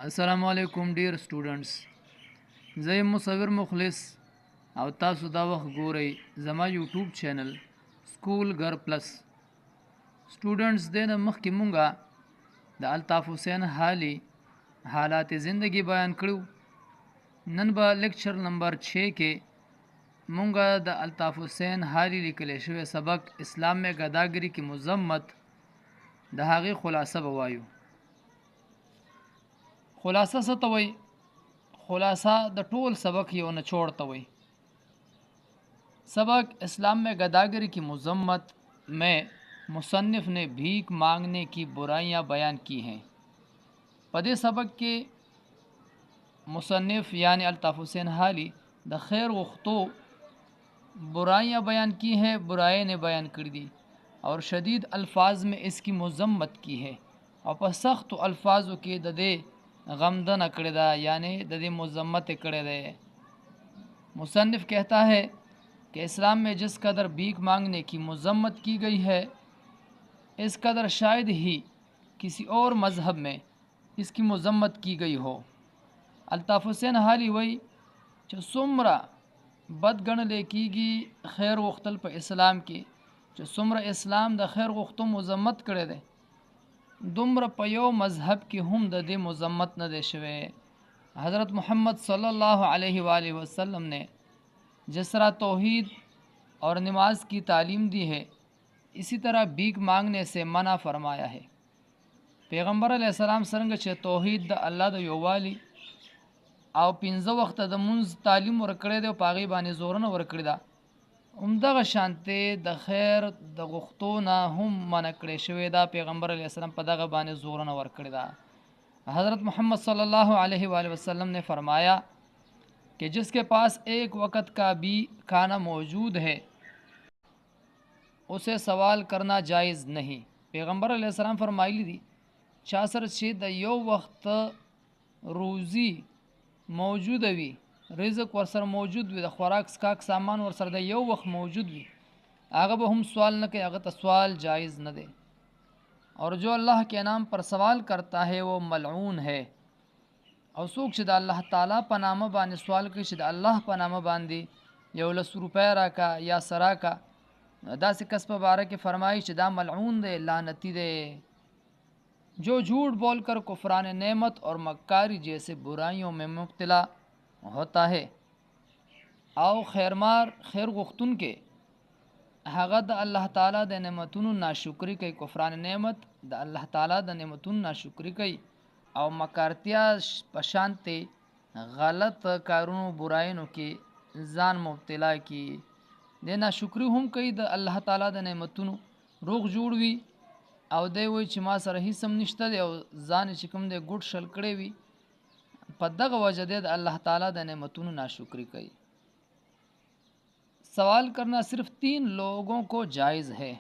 السلام علیکم ډیر سټوډنټس. زه یم مصور مخلص او تاسو دا وخت ګورئ زما یوټیوب چینل سکول گر پلس. سټوډنټس د نه مخکې مونږه د الطاف حسین حالی حالات زندگی بیان کړو. نن به لیکچر نمبر 6 کې مونږه د الطاف حسین حالی لیکل شوی سبق اسلام میں گداګری کی مذمت د هغې خلاصه به وایو. خلاصه څه ته وایي؟ خلاصہ د ټول سبق یو نچوڑ ته وایي. सबक इस्लाम में गदागरी की मजम्मत में मुसन्निफ ने भीख मांगने की बुराइयां बयान की हैं. पदे सबक के मुसन्निफ यानी अल्ताफ़ हुसैन हाली द खैर वख्तो बुराइयां बयान की हैं, बुराई ने बयान कर दी और शदीद अल्फाज में इसकी मजम्मत की है और पर सख्त अल्फाजों के ददे गमदन अकड़दा यानी ददे मजम्मत करे दे. मुसन्निफ कहता है कि इस्लाम में जिस कदर भीख मांगने की मजम्मत की गई है इस कदर शायद ही किसी और मज़हब में इसकी मजम्मत की गई हो. अल्ताफ़ हुसैन हाली वही जो सुमरा बदगण लेकीगी खैर वख्तल पर इस्लाम की जो सुमरा इस्लाम द खैर वख्तो मजम्मत करे दे दुमर पयो मज़हब की हम दे मजम्मत न दे शवे. हज़रत मोहम्मद सल्लल्लाहु अलैहि वसल्लम ने जिस तरह तौहीद और नमाज की तालीम दी है इसी तरह भीख मांगने से मना फरमाया है. पैगम्बर अलैहिस्सलाम सरंग चे तौहीद द अल्लाह द योवाली او 15 वक्त د منز तालीम ورکړی دی او پاغي باندې زورونه ورکړی دا عمدغه شانته د خیر د غختونه هم منع کړی شوی دا. پیغمبر علیه السلام په دغه باندې زورونه ورکړی دا. حضرت محمد صلی اللہ علیہ وآلہ وسلم نے فرمایا کہ जिस के पास एक वक़्त का भी खाना मौजूद है उसे सवाल करना जायज़ नहीं. पैगम्बर अलैहिस्सलाम फरमाइली दी चासर छे द यो वक्त रोज़ी मौजूद वी रिज़्क ورسره موجود وي د خوراک سکاک سامان ورسره د یو وخت موجود وي هغه به هم سوال نه کوي, هغه ته سوال جائز نه دی. और जो अल्लाह के नाम पर सवाल करता है वो मलऊन है. او څوک چې د الله تعالی په نامه باندې سوال کوي چې د الله په نامه باندې یو لس روپۍ راکا یا سرا کا داسې کس په باره کې فرمایي چې دا ملعون دی, لعنتی دی. जो झूठ बोलकर कुफरान नेमत और मक्कारी जैसे बुराइयों में मुब्तला होता है او खैरमार खैर गुख्तुन के هغه د الله تعالی د نعمتونو ناشکری کوي. کفران نعمت د الله تعالی د نعمتونو ناشکری کوي او مکارتیا پشانته غلط کارونو برایونو کې ځان مبتلا کی. د ناشکری هم کوي د الله تعالی د نعمتونو روغ جوړ وي او دی وای چې ما سره هیڅ هم نشته دی او ځان چې کوم دی ګډ شل کړی وي په دغه وجه د الله تعالی د نعمتونو ناشکری کوي. सवाल करना सिर्फ 3 लोगों को जायज़ है.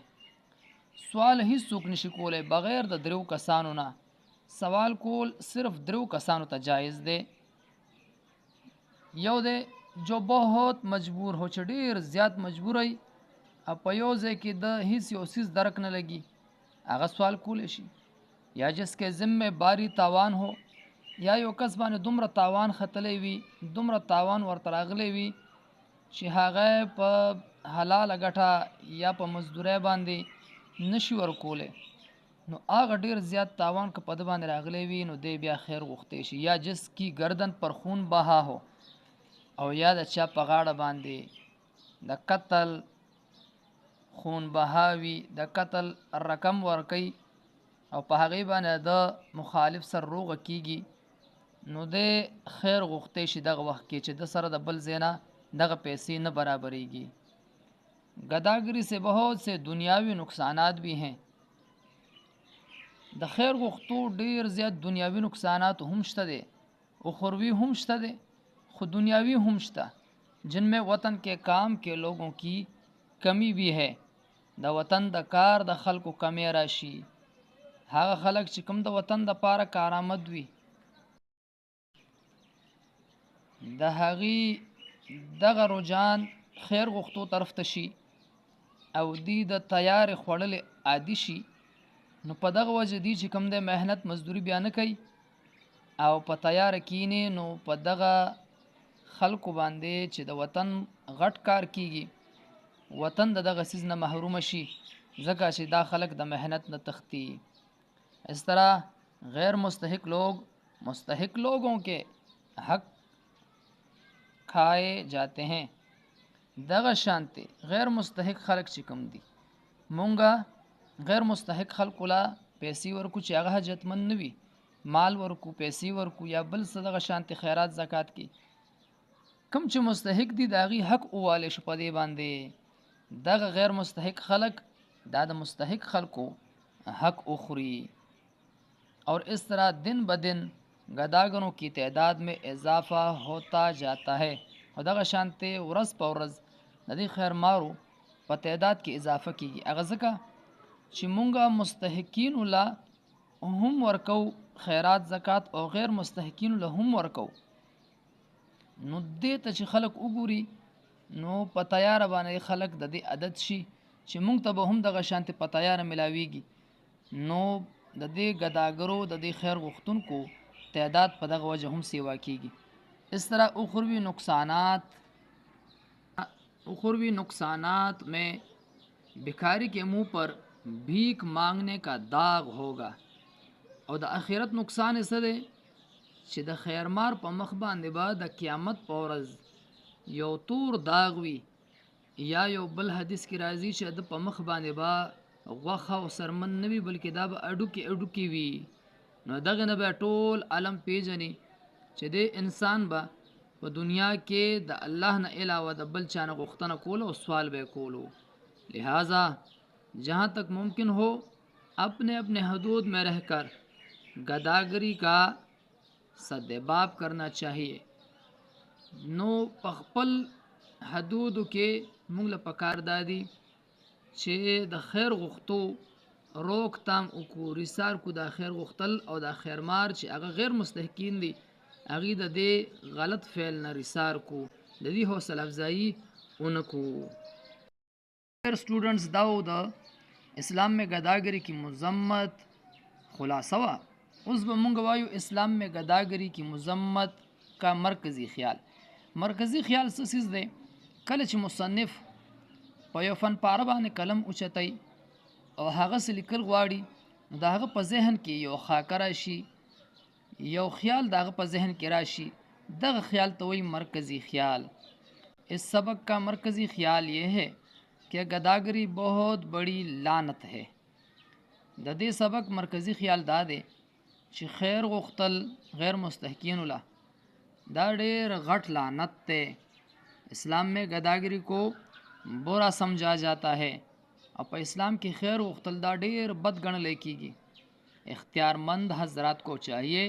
सवाल ही सूख नशी कोले बगैर द द्रव कसानों ना सवाल कोल सिर्फ द्रव कसानों ता जायज़ दे. यो दे जो बहुत मजबूर हो चढ़ीर ज़्यादा मजबूर है अपयोज़े कि द हिस योसिस दरक न लगी आगा सवाल कोलेशी या जिसके ज़िम्मे बारी तावान हो या यो कस्बान दुमर तावान खतले वी दुमर तावान वर्तरागले वी چې هغه په حلال غټه یا په مزدوري باندې نشي ورکوله نو هغه ډیر زیات تاوان که په د باندې راغلی وي نو دی بیا خیر غوښته شي. یا جس کی گردن پر خون بها हो او یا د چا په غاړه باندې د قتل خون بهاوي د قتل رقم ورکي او په هغه باندې د مخالف سر روغ کیږي نو دی خیر غوښته شي دغه وخت کې چې د سره د بل زینا दग पैसे न बराबरेगी. गदागरी से बहुत से दुनियावी नुकसानात भी हैं. द खैर गुख्तु ढेर ज़्यादा दुनियावी नुकसानात हम शता दे उखरवी हम शता दे खुद दुनियावी हम शता जिनमें वतन के काम के लोगों की कमी भी है. द वतन द कार द खल को कमी राशि हाँ खलक चिकम द वतन द पारा कारामद वी द हगी دغه رجان خیر غختو طرف ته شي او دی د تیار خړل عادي شي نو په دغه وجه دی چې کوم د مهنت مزدوري بیان کوي او په تیار کینې نو په دغه خلکو باندې چې د وطن غټ کار کیږي وطن د دغه سیز نه محروم شي ځکه چې دا خلک د مهنت نه تختی اس طرح غیر مستحق لوگ مستحق लोगों के حق کھائے جاتے ہیں دغه شانته غیر مستحق خلق چې کوم دي مونږه غیر مستحق خلق لا پیسې ورکو چې هغه حاجتمند نه وي مال ورکو پیسې ورکو یا بل څه دغه شانته خیرات زکات کی کم چې مستحق دي داغي حق اواله شو په دې باندې دغه غیر مستحق خلق دا د مستحق خلقو حق اخری اور اس طرح دن بدن گداگروں کی تعداد میں اضافہ ہوتا جاتا ہے او دغه شانته ورځ په ورځ د دې خیر مارو په تعداد کې اضافه کیږي هغه ځکه چې مونږه مستحقین لا هم ورکو خیرات زکات او غیر مستحقین له هم ورکو نو دې ته چې خلک وګوري نو په تیار باندې خلک د دې عادت شي چې مونږ ته به هم دغه شانته په تیار ملاويږي نو د دې غداګرو د دې خیر غختونکو تعداد په دغه وجه هم سیوا کیږي اس طرح اخروی نقصانات میں بھکاری کے منہ پر भीख मांगने का दाग होगा او د اخرت نقصان څه دی چې د خیرمار په مخ باندې به د قیامت په ورځ یو تور داغ وي یا یو بل حدیث کې راځي چې د په مخ باندې به غوخه او سرمن نه وي بلکې دا به اډو کې وي نو دغه نه به ټول عالم پیژني چې د انسان به په دنیا کې د الله نه علاوه د بل چا نه غوښتنه کول او سوال به کولو لہذا जहाँ तक मुमकिन हो अपने अपने हदूद में रहकर गदागरी का सद्देबाब करना चाहिए नो पखपल حدود کې موږ له پکار دادي چې د خیر غختو روک تام او کو رسار کو د خیر غختل او د خیر مار چې هغه غیر مستحقین دي هغه د دې غلط فعل نه رسار کو د دې حوصله افزایی اونکو स्टूडेंट्स दाओ द اسلام में गदागरी की मजम्मत खुलासा वा उस बमूंग वायु اسلام में गदागरी की मजम्मत का मरकजी ख्याल سسیز دے کله چې مصنف په یو فن پاره باندې قلم اوچتای او هغه لیکل غواړي دا هغه په ذهن کې یو خاکه راشي یو خیال دا هغه په ذهن کې راشي دغه خیال ته وایي مرکزی خیال اس سبق کا مرکزی خیال یہ ہے کہ गदागरी बहुत बड़ी लानत है د دې سبق مرکزی خیال دا دی چې خیر غختل غیر مستحقین له دا ډېر غټ لعنت ته اسلام में गदागरी को बुरा समझा जाता है او په اسلام کې خیر غختل دا ډېر بد ګڼل کېږي اختیارمند حضرات کو चाहिए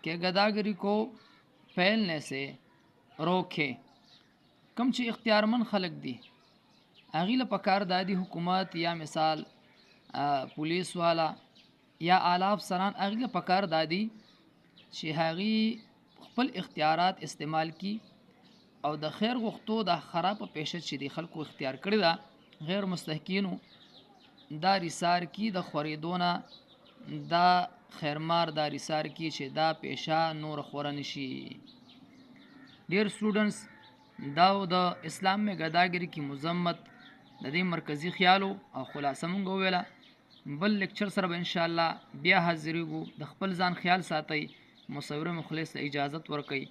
कि गदागरी को फैलने से रोके کم چې اختیارمند خلق دي اغه له پکار دادی حکومت یا مثال پولیس والا یا آلاف سران اغه له پکار دادی چې هغه خپل اختیارات استعمال کی او د خیر غختو د خراب پیشه چې د خلکو اختیار کړی دا غیر مستحقینو دا رسار کی د خریدونه دا خیرمار دا رسار کی چې دا پیشه نور خورن شي ډیر سټوډنټس دا د اسلام میں गदागरी کی مذمت د دې مرکزی خیالو او خلاصه مونږ ویلا بل لیکچر سره به ان شاء الله بیا حاضرېږو د خپل ځان خیال ساتي مصور مخلص اجازت ورکي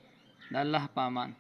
د الله پامان